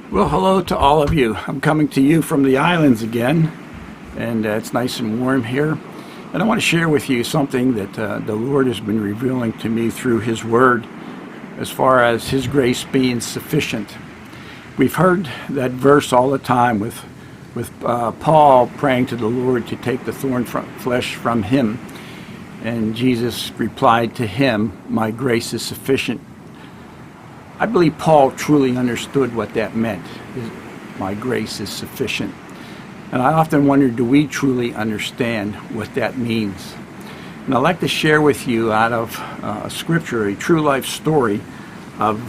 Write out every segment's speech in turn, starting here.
Well, hello to all of you. I'm coming to you from the islands again, and it's nice and warm here. And I want to share with you something that the Lord has been revealing to me through His Word as far as His grace being sufficient. We've heard that verse all the time with Paul praying to the Lord to take the flesh from him. And Jesus replied to him, "My grace is sufficient." I believe Paul truly understood what that meant. My grace is sufficient. And I often wonder, do we truly understand what that means? And I'd like to share with you out of Scripture a true life story of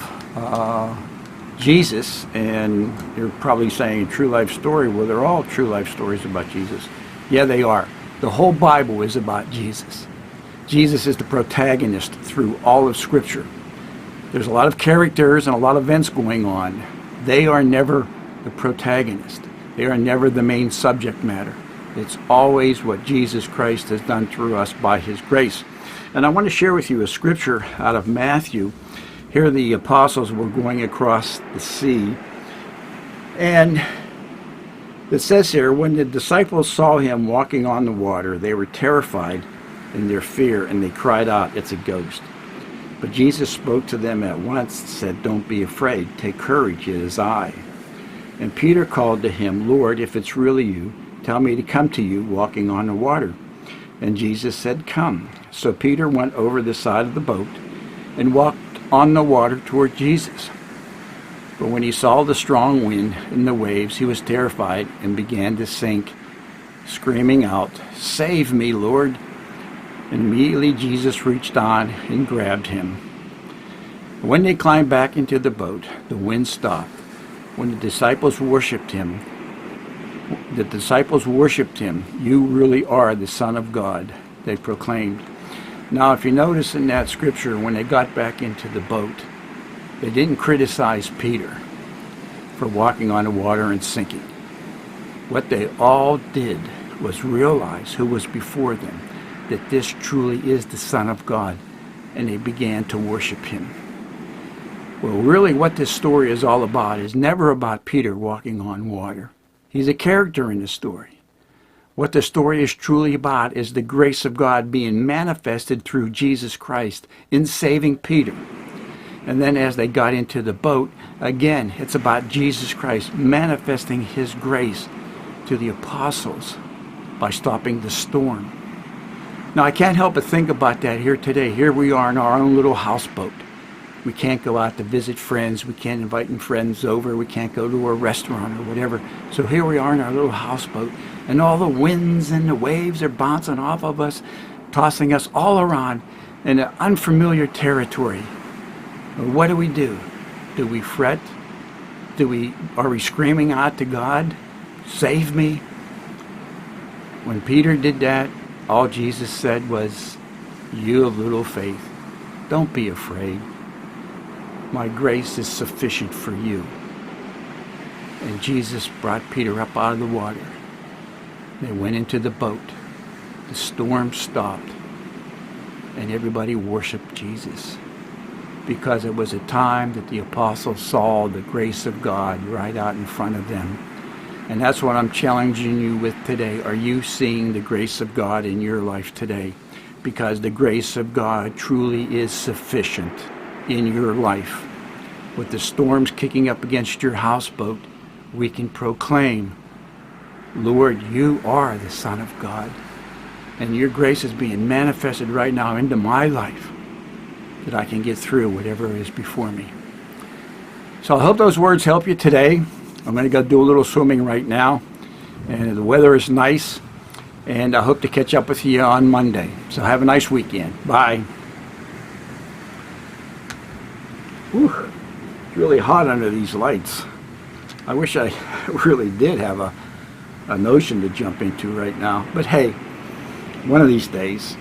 Jesus. And you're probably saying a true life story. Well, they're all true life stories about Jesus. Yeah, they are. The whole Bible is about Jesus. Jesus is the protagonist through all of Scripture. There's a lot of characters and a lot of events going on. They are never the protagonist. They are never the main subject matter. It's always what Jesus Christ has done through us by His grace. And I want to share with you a scripture out of Matthew. Here the apostles were going across the sea. And it says here, when the disciples saw Him walking on the water, they were terrified in their fear, and they cried out, "It's a ghost." But Jesus spoke to them at once and said, "Don't be afraid. Take courage. It is I." And Peter called to Him, "Lord, if it's really you, tell me to come to you walking on the water." And Jesus said, "Come." So Peter went over the side of the boat and walked on the water toward Jesus. But when he saw the strong wind and the waves, he was terrified and began to sink, screaming out, "Save me, Lord." And immediately Jesus reached on and grabbed him. When they climbed back into the boat, the wind stopped. When the disciples worshipped Him, "You really are the Son of God," they proclaimed. Now, if you notice in that scripture, when they got back into the boat, they didn't criticize Peter for walking on the water and sinking. What they all did was realize who was before them, that this truly is the Son of God, and they began to worship Him. Well, really what this story is all about is never about Peter walking on water. He's a character in the story. What the story is truly about is the grace of God being manifested through Jesus Christ in saving Peter. And then as they got into the boat, again, it's about Jesus Christ manifesting His grace to the apostles by stopping the storm. Now, I can't help but think about that here today. Here we are in our own little houseboat. We can't go out to visit friends. We can't invite friends over. We can't go to a restaurant or whatever. So here we are in our little houseboat, and all the winds and the waves are bouncing off of us, tossing us all around in an unfamiliar territory. What do? Do we fret? Are we screaming out to God, "Save me"? When Peter did that, all Jesus said was, "You of little faith, don't be afraid. My grace is sufficient for you." And Jesus brought Peter up out of the water. They went into the boat. The storm stopped, and everybody worshiped Jesus, because it was a time that the apostles saw the grace of God right out in front of them. And that's what I'm challenging you with today. Are you seeing the grace of God in your life today? Because the grace of God truly is sufficient in your life. With the storms kicking up against your houseboat, we can proclaim, "Lord, you are the Son of God." And your grace is being manifested right now into my life, that I can get through whatever is before me. So I hope those words help you today. I'm going to go do a little swimming right now, and the weather is nice, and I hope to catch up with you on Monday. So have a nice weekend. Bye. Whew. It's really hot under these lights. I wish I really did have an ocean to jump into right now, but hey, one of these days.